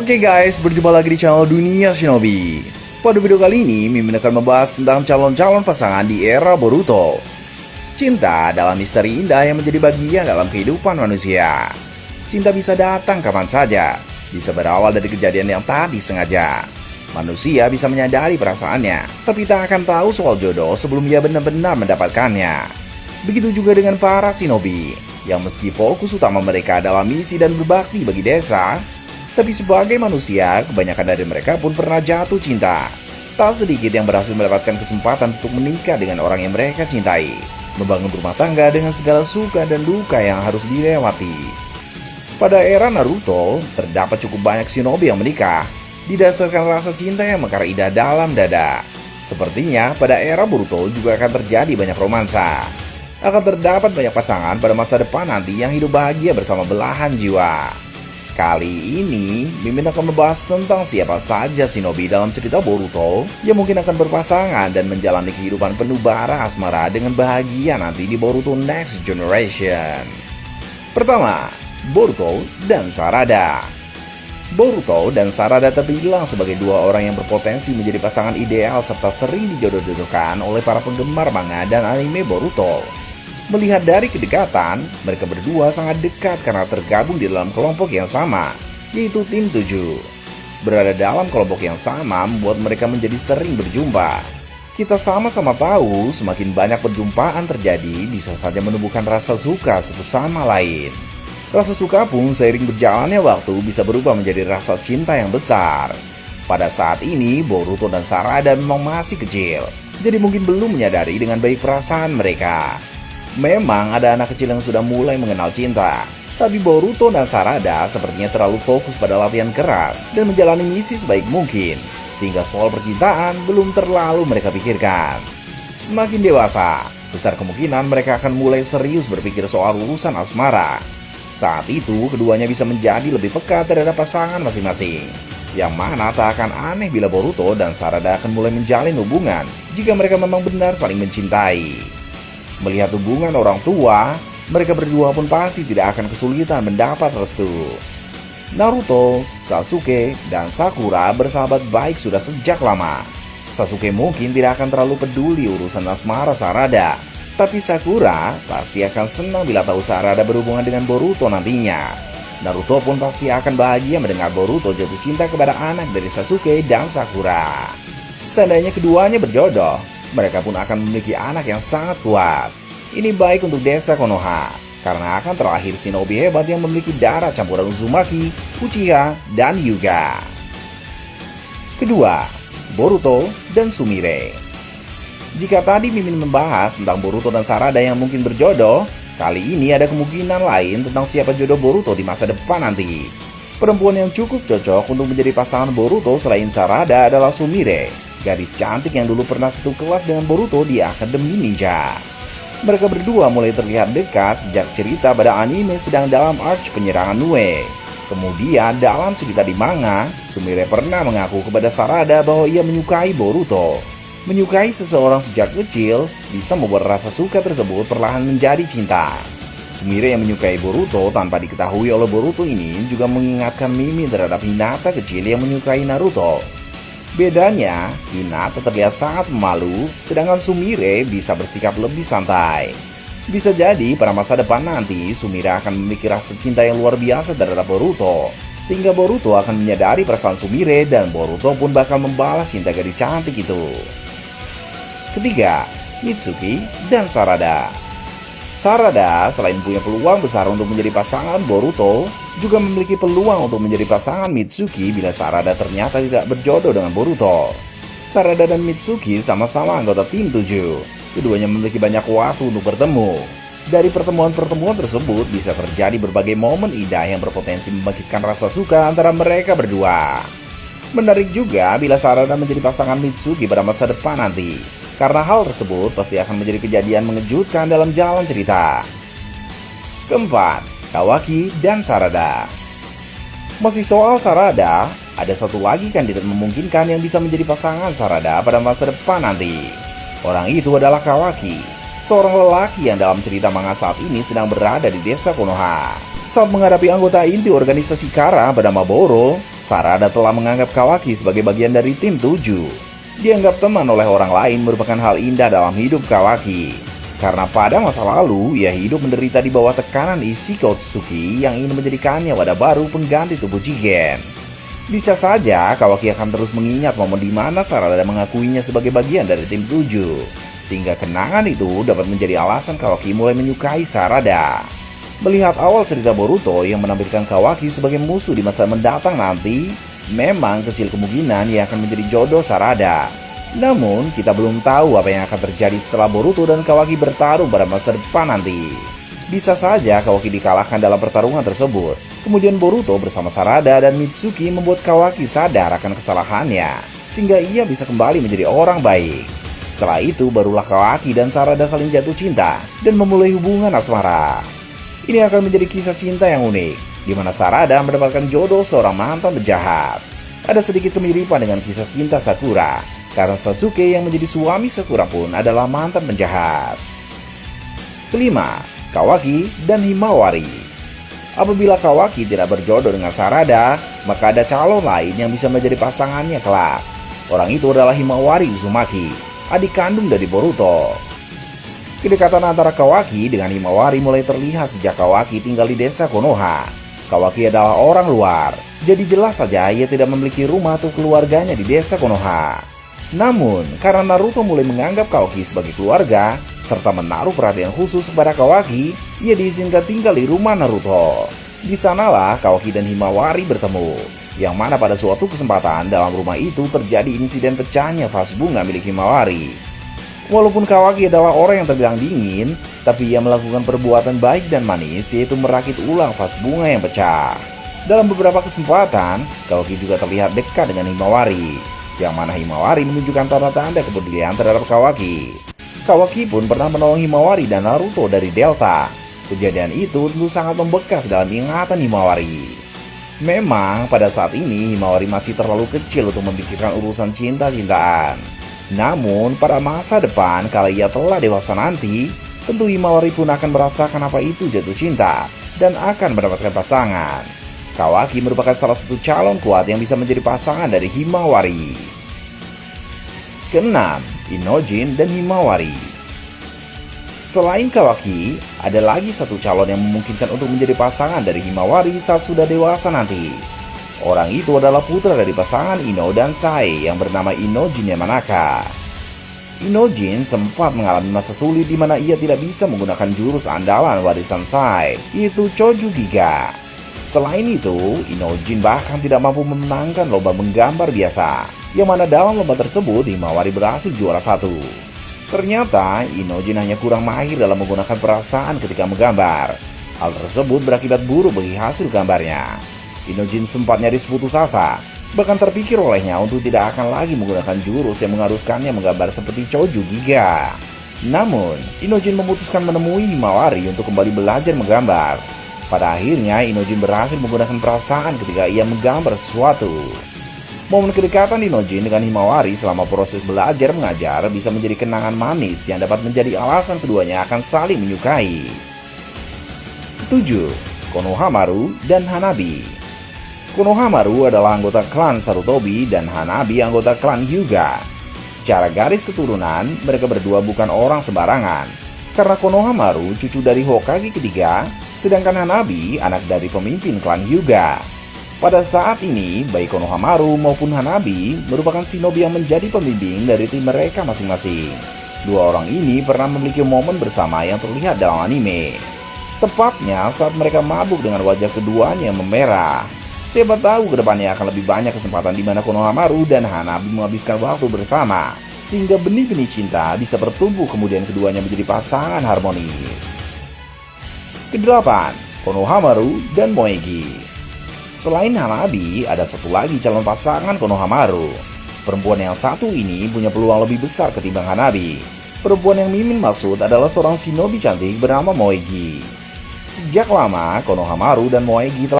Oke guys, berjumpa lagi di channel Dunia Shinobi. Pada video kali ini, Mimin akan membahas tentang calon-calon pasangan di era Boruto. Cinta adalah misteri indah yang menjadi bagian dalam kehidupan manusia. Cinta bisa datang kapan saja, bisa berawal dari kejadian yang tak disengaja. Manusia bisa menyadari perasaannya, tapi tak akan tahu soal jodoh sebelum ia benar-benar mendapatkannya. Begitu juga dengan para shinobi, yang meski fokus utama mereka adalah misi dan berbakti bagi desa, tapi sebagai manusia, kebanyakan dari mereka pun pernah jatuh cinta. Tak sedikit yang berhasil mendapatkan kesempatan untuk menikah dengan orang yang mereka cintai, membangun rumah tangga dengan segala suka dan duka yang harus dilewati. Pada era Naruto, terdapat cukup banyak shinobi yang menikah, didasarkan rasa cinta yang mekar indah dalam dada. Sepertinya pada era Boruto juga akan terjadi banyak romansa. Akan terdapat banyak pasangan pada masa depan nanti yang hidup bahagia bersama belahan jiwa. Kali ini, Mimin akan membahas tentang siapa saja shinobi dalam cerita Boruto yang mungkin akan berpasangan dan menjalani kehidupan penuh bara asmara dengan bahagia nanti di Boruto Next Generation. Pertama, Boruto dan Sarada. Boruto dan Sarada terbilang sebagai dua orang yang berpotensi menjadi pasangan ideal serta sering dijodoh-jodohkan oleh para penggemar manga dan anime Boruto. Melihat dari kedekatan, mereka berdua sangat dekat karena tergabung di dalam kelompok yang sama, yaitu Tim 7. Berada dalam kelompok yang sama membuat mereka menjadi sering berjumpa. Kita sama-sama tahu, semakin banyak perjumpaan terjadi, bisa saja menumbuhkan rasa suka satu sama lain. Rasa suka pun seiring berjalannya waktu bisa berubah menjadi rasa cinta yang besar. Pada saat ini, Boruto dan Sarada memang masih kecil, jadi mungkin belum menyadari dengan baik perasaan mereka. Memang ada anak kecil yang sudah mulai mengenal cinta, tapi Boruto dan Sarada sepertinya terlalu fokus pada latihan keras dan menjalani misi sebaik mungkin, sehingga soal percintaan belum terlalu mereka pikirkan. Semakin dewasa, besar kemungkinan mereka akan mulai serius berpikir soal urusan asmara. Saat itu, keduanya bisa menjadi lebih peka terhadap pasangan masing-masing, yang mana tak akan aneh bila Boruto dan Sarada akan mulai menjalin hubungan jika mereka memang benar saling mencintai. Melihat hubungan orang tua, mereka berdua pun pasti tidak akan kesulitan mendapat restu. Naruto, Sasuke, dan Sakura bersahabat baik sudah sejak lama. Sasuke mungkin tidak akan terlalu peduli urusan asmara Sarada, tapi Sakura pasti akan senang bila tahu Sarada berhubungan dengan Boruto nantinya. Naruto pun pasti akan bahagia mendengar Boruto jatuh cinta kepada anak dari Sasuke dan Sakura. Seandainya keduanya berjodoh, mereka pun akan memiliki anak yang sangat kuat. Ini baik untuk desa Konoha, karena akan terlahir shinobi hebat yang memiliki darah campuran Uzumaki, Uchiha, dan Hyuga. Kedua, Boruto dan Sumire. Jika tadi Mimin membahas tentang Boruto dan Sarada yang mungkin berjodoh, kali ini ada kemungkinan lain tentang siapa jodoh Boruto di masa depan nanti. Perempuan yang cukup cocok untuk menjadi pasangan Boruto selain Sarada adalah Sumire, gadis cantik yang dulu pernah satu kelas dengan Boruto di Akademi Ninja. Mereka berdua mulai terlihat dekat sejak cerita pada anime sedang dalam arc penyerangan Nue. Kemudian dalam cerita di manga, Sumire pernah mengaku kepada Sarada bahwa ia menyukai Boruto. Menyukai seseorang sejak kecil bisa membuat rasa suka tersebut perlahan menjadi cinta. Sumire yang menyukai Boruto tanpa diketahui oleh Boruto ini juga mengingatkan Mimin terhadap Hinata kecil yang menyukai Naruto. Bedanya, Hinata terlihat sangat pemalu, sedangkan Sumire bisa bersikap lebih santai. Bisa jadi pada masa depan nanti Sumire akan memiliki rasa cinta yang luar biasa terhadap Boruto, sehingga Boruto akan menyadari perasaan Sumire dan Boruto pun bakal membalas cinta gadis cantik itu. Ketiga, Mitsuki dan Sarada. Sarada selain punya peluang besar untuk menjadi pasangan Boruto, juga memiliki peluang untuk menjadi pasangan Mitsuki bila Sarada ternyata tidak berjodoh dengan Boruto. Sarada dan Mitsuki sama-sama anggota Tim 7. Keduanya memiliki banyak waktu untuk bertemu. Dari pertemuan-pertemuan tersebut bisa terjadi berbagai momen indah yang berpotensi membangkitkan rasa suka antara mereka berdua. Menarik juga bila Sarada menjadi pasangan Mitsuki pada masa depan nanti, karena hal tersebut pasti akan menjadi kejadian mengejutkan dalam jalan cerita. Keempat, Kawaki dan Sarada. Masih soal Sarada, ada satu lagi kandidat memungkinkan yang bisa menjadi pasangan Sarada pada masa depan nanti. Orang itu adalah Kawaki, seorang lelaki yang dalam cerita manga saat ini sedang berada di desa Konoha. Saat menghadapi anggota inti organisasi Kara bernama Boro, Sarada telah menganggap Kawaki sebagai bagian dari tim 7. Dianggap teman oleh orang lain merupakan hal indah dalam hidup Kawaki. Karena pada masa lalu, ia hidup menderita di bawah tekanan Ishiko Tsuki yang ingin menjadikannya wadah baru pengganti tubuh Jigen. Bisa saja Kawaki akan terus mengingat momen di mana Sarada mengakuinya sebagai bagian dari tim 7. Sehingga kenangan itu dapat menjadi alasan Kawaki mulai menyukai Sarada. Melihat awal cerita Boruto yang menampilkan Kawaki sebagai musuh di masa mendatang nanti, memang kecil kemungkinan ia akan menjadi jodoh Sarada. Namun, kita belum tahu apa yang akan terjadi setelah Boruto dan Kawaki bertarung pada masa depan nanti. Bisa saja Kawaki dikalahkan dalam pertarungan tersebut. Kemudian Boruto bersama Sarada dan Mitsuki membuat Kawaki sadar akan kesalahannya, sehingga ia bisa kembali menjadi orang baik. Setelah itu, barulah Kawaki dan Sarada saling jatuh cinta dan memulai hubungan asmara. Ini akan menjadi kisah cinta yang unik, di mana Sarada mendapatkan jodoh seorang mantan penjahat. Ada sedikit kemiripan dengan kisah cinta Sakura, karena Sasuke yang menjadi suami Sakura pun adalah mantan penjahat. Kelima, Kawaki dan Himawari. Apabila Kawaki tidak berjodoh dengan Sarada, maka ada calon lain yang bisa menjadi pasangannya kelak. Orang itu adalah Himawari Uzumaki, adik kandung dari Boruto. Kedekatan antara Kawaki dengan Himawari mulai terlihat sejak Kawaki tinggal di desa Konoha. Kawaki adalah orang luar, jadi jelas saja ia tidak memiliki rumah atau keluarganya di desa Konoha. Namun, karena Naruto mulai menganggap Kawaki sebagai keluarga, serta menaruh perhatian khusus kepada Kawaki, ia diizinkan tinggal di rumah Naruto. Di sanalah Kawaki dan Himawari bertemu, yang mana pada suatu kesempatan dalam rumah itu terjadi insiden pecahnya vas bunga milik Himawari. Walaupun Kawaki adalah orang yang terbilang dingin, tapi ia melakukan perbuatan baik dan manis, yaitu merakit ulang vas bunga yang pecah. Dalam beberapa kesempatan, Kawaki juga terlihat dekat dengan Himawari, yang mana Himawari menunjukkan tanda-tanda kepedulian terhadap Kawaki. Kawaki pun pernah menolong Himawari dan Naruto dari Delta. Kejadian itu tentu sangat membekas dalam ingatan Himawari. Memang pada saat ini Himawari masih terlalu kecil untuk memikirkan urusan cinta-cintaan. Namun pada masa depan, kalau ia telah dewasa nanti, tentu Himawari pun akan merasakan apa itu jatuh cinta dan akan mendapatkan pasangan. Kawaki merupakan salah satu calon kuat yang bisa menjadi pasangan dari Himawari. Keenam, Inojin dan Himawari. Selain Kawaki, ada lagi satu calon yang memungkinkan untuk menjadi pasangan dari Himawari saat sudah dewasa nanti. Orang itu adalah putra dari pasangan Ino dan Sae yang bernama Inojin Yamanaka. Inojin sempat mengalami masa sulit di mana ia tidak bisa menggunakan jurus andalan warisan Sae, yaitu Choju Giga. Selain itu, Inojin bahkan tidak mampu memenangkan lomba menggambar biasa, yang mana dalam lomba tersebut Himawari berhasil juara 1. Ternyata Inojin hanya kurang mahir dalam menggunakan perasaan ketika menggambar. Hal tersebut berakibat buruk bagi hasil gambarnya. Inojin sempat nyaris putus asa, bahkan terpikir olehnya untuk tidak akan lagi menggunakan jurus yang mengharuskannya menggambar seperti Choju Giga. Namun, Inojin memutuskan menemui Himawari untuk kembali belajar menggambar. Pada akhirnya, Inojin berhasil menggunakan perasaan ketika ia menggambar sesuatu. Momen kedekatan Inojin dengan Himawari selama proses belajar mengajar bisa menjadi kenangan manis yang dapat menjadi alasan keduanya akan saling menyukai. 7. Konohamaru dan Hanabi. Konohamaru adalah anggota klan Sarutobi dan Hanabi anggota klan Hyuga. Secara garis keturunan, mereka berdua bukan orang sembarangan. Karena Konohamaru cucu dari Hokage ketiga, sedangkan Hanabi anak dari pemimpin klan Hyuga. Pada saat ini, baik Konohamaru maupun Hanabi merupakan shinobi yang menjadi pembimbing dari tim mereka masing-masing. Dua orang ini pernah memiliki momen bersama yang terlihat dalam anime. Tepatnya saat mereka mabuk dengan wajah keduanya yang memerah. Siapa tahu kedepannya akan lebih banyak kesempatan di mana Konohamaru dan Hanabi menghabiskan waktu bersama, sehingga benih-benih cinta bisa bertumbuh kemudian keduanya menjadi pasangan harmonis. Kedelapan, Konohamaru dan Moegi. Selain Hanabi, ada satu lagi calon pasangan Konohamaru. Perempuan yang satu ini punya peluang lebih besar ketimbang Hanabi. Perempuan yang Mimin maksud adalah seorang shinobi cantik bernama Moegi. Sejak lama, Konohamaru dan Moegi telah